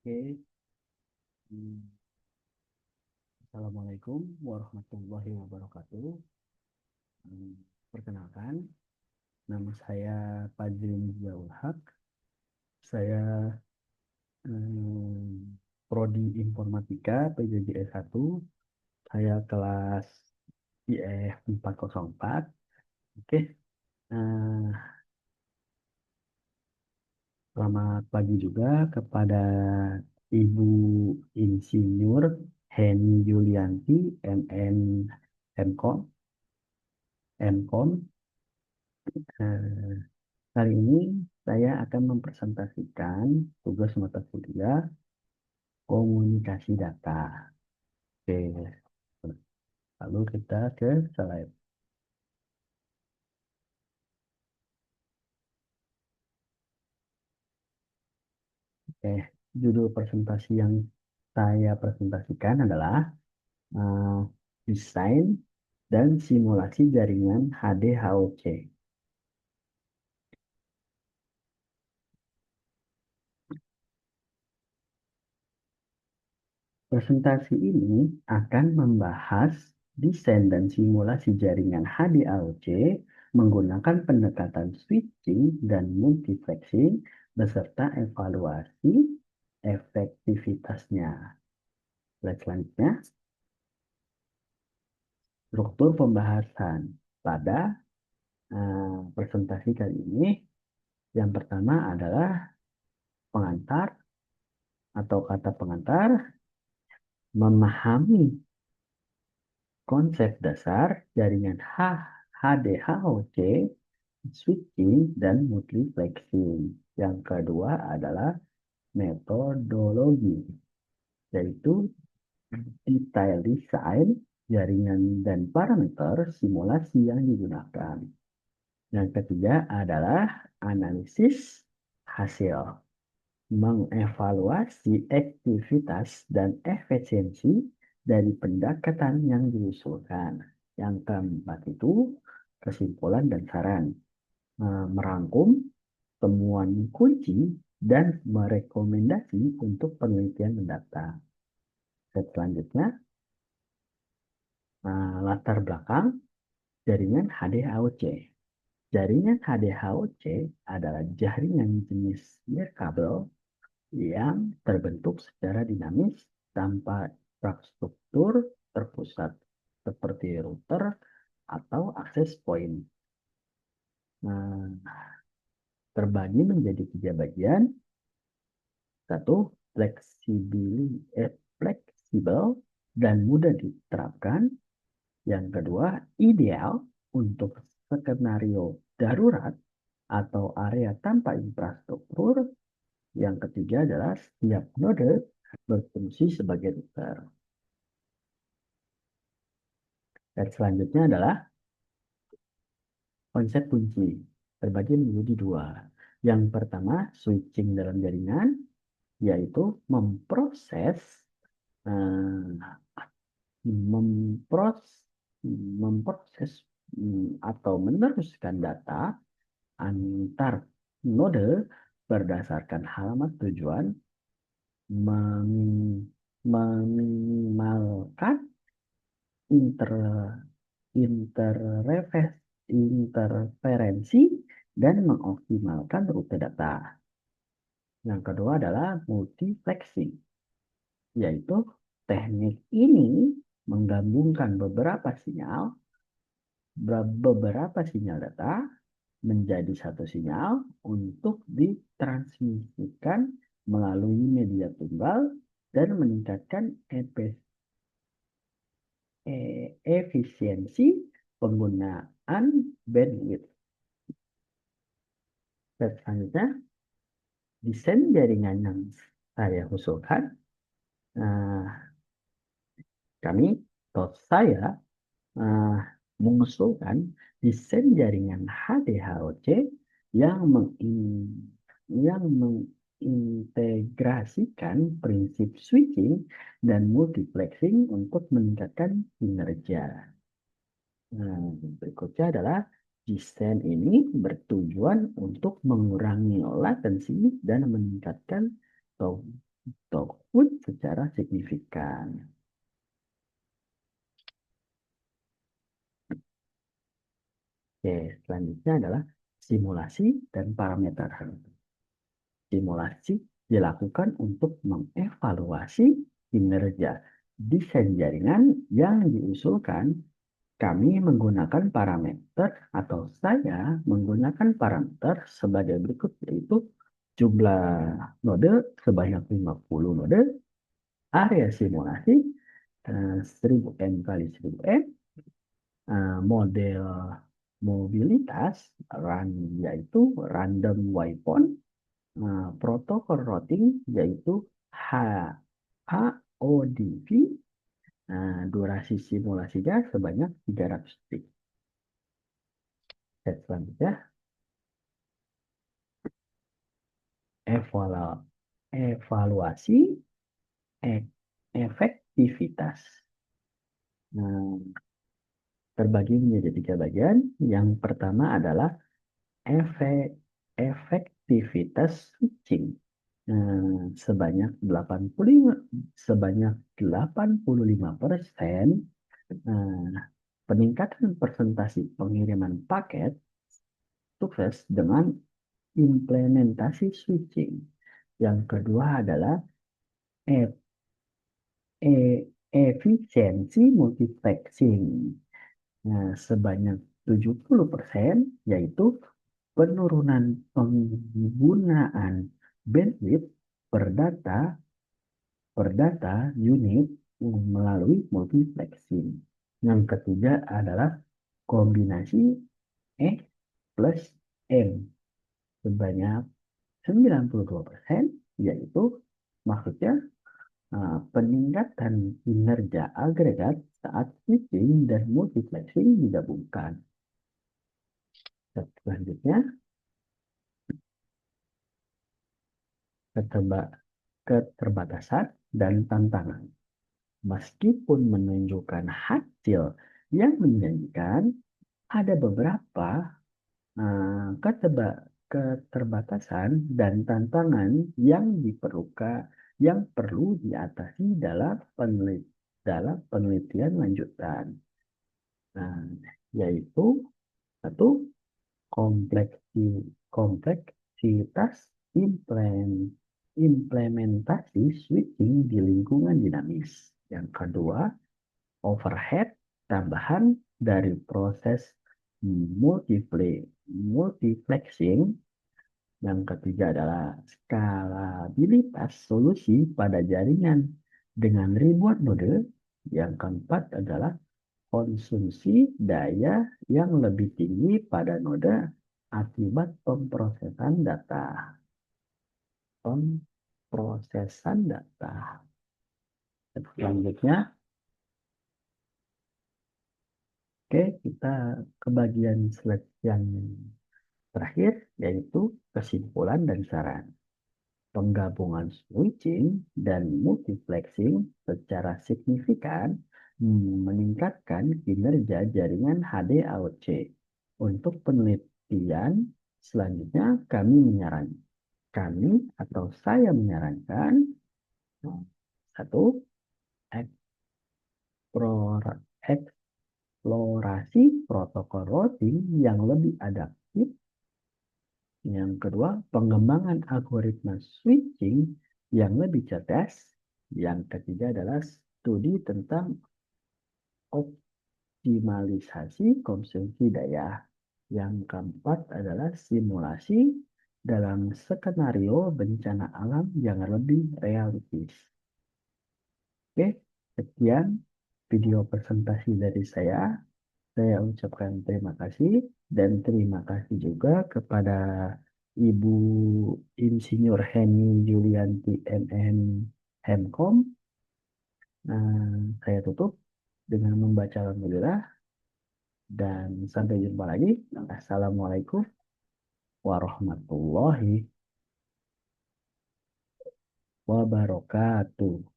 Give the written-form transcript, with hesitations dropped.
Oke, hmm, Assalamualaikum warahmatullahi wabarakatuh. Hmm, Perkenalkan, nama saya Fadli Mizaul Haq. Saya Prodi Informatika PJJ S1. Saya kelas IF 404. Oke, eh, selamat pagi juga kepada Ibu Insinyur Heni Yulianti, MN Mkom. Mkom. Eh, Kali ini saya akan mempresentasikan tugas mata kuliah komunikasi data. Oke, lalu kita ke slide. Oke, judul presentasi yang saya presentasikan adalah eh, desain dan simulasi jaringan HDHOC. Presentasi ini akan membahas desain dan simulasi jaringan HDAOC menggunakan pendekatan switching dan multiplexing beserta evaluasi efektivitasnya. Slide selanjutnya, struktur pembahasan pada presentasi kali ini. Yang pertama adalah pengantar atau kata pengantar, memahami konsep dasar jaringan HDHOC, switching, dan multiplexing. Yang kedua adalah metodologi, yaitu detail desain jaringan dan parameter simulasi yang digunakan. Yang ketiga adalah analisis hasil, mengevaluasi aktivitas dan efisiensi dari pendekatan yang diusulkan. Yang keempat itu kesimpulan dan saran, merangkum temuan kunci dan merekomendasi untuk penelitian mendatang. Selanjutnya, latar belakang jaringan HDHOC. Jaringan HDHOC adalah jaringan jenis nirkabel yang terbentuk secara dinamis tanpa infrastruktur terpusat seperti router atau access point. Nah, terbagi menjadi tiga bagian. Satu, fleksibel dan mudah diterapkan. Yang kedua, ideal untuk skenario darurat atau area tanpa infrastruktur. Yang ketiga adalah setiap node berfungsi sebagai router. Dan selanjutnya adalah konsep kunci, terbagi menjadi dua. Yang pertama, switching dalam jaringan, yaitu memproses eh, memproses memproses atau meneruskan data antar node berdasarkan halaman tujuan, meminimalkan inter interferensi dan mengoptimalkan rute data. Yang kedua adalah multiplexing, yaitu teknik ini menggabungkan beberapa sinyal data menjadi satu sinyal untuk ditransmisikan melalui media tunggal dan meningkatkan efisiensi penggunaan bandwidth. Dan selanjutnya, desain jaringan yang saya usulkan, nah, kami atau saya uh, mengusulkan desain jaringan HDHOC yang mengintegrasikan prinsip switching dan multiplexing untuk meningkatkan kinerja. Nah, berikutnya adalah desain ini bertujuan untuk mengurangi latensi dan meningkatkan ataupun secara signifikan. Oke, selanjutnya adalah simulasi dan parameter. Simulasi dilakukan untuk mengevaluasi kinerja desain jaringan yang diusulkan. Kami menggunakan parameter atau saya menggunakan parameter sebagai berikut, yaitu jumlah node sebanyak 50 node, area simulasi 1000 M kali 1000 M, model mobilitas yaitu random waypoint, protokol routing yaitu HODP, durasi simulasinya sebanyak 300 detik. Dan selanjutnya, evaluasi efektivitas. Nah, terbagi menjadi 3 bagian. Yang pertama adalah efektivitas switching. Sebanyak 85%. Peningkatan presentasi pengiriman paket sukses dengan implementasi switching. Yang kedua adalah efisiensi multiplexing. Sebanyak 70%, yaitu penurunan penggunaan bandwidth per data unit melalui multiplexing. Yang ketiga adalah kombinasi E plus M sebanyak 92%, yaitu maksudnya peningkatan kinerja agregat saat switching dan multiplexing digabungkan. Selanjutnya, keterbatasan dan tantangan. Meskipun menunjukkan hasil yang menjanjikan, ada beberapa keterbatasan dan tantangan yang perlu diatasi dalam penelitian lanjutan. Yaitu satu, kompleksitas implementasi switching di lingkungan dinamis. Yang kedua, overhead tambahan dari proses multiplexing. Yang ketiga adalah skalabilitas solusi pada jaringan dengan ribuan node. Yang keempat adalah konsumsi daya yang lebih tinggi pada node akibat pemrosesan data. Selanjutnya, oke, kita ke bagian slide yang terakhir, yaitu kesimpulan dan saran. Penggabungan switching dan multiplexing secara signifikan meningkatkan kinerja jaringan HDAOC. Untuk penelitian selanjutnya, saya menyarankan satu, eksplorasi protokol routing yang lebih adaptif. Yang kedua, pengembangan algoritma switching yang lebih cerdas. Yang ketiga adalah studi tentang optimalisasi konsumsi daya. Yang keempat adalah simulasi dalam skenario bencana alam yang lebih realistis. Oke, sekian video presentasi dari saya. Saya ucapkan terima kasih dan terima kasih juga kepada Ibu Insinyur Heni Julianti MM Hemkom. Saya tutup dengan membaca alhamdulillah dan sampai jumpa lagi. Assalamualaikum warahmatullahi wabarakatuh.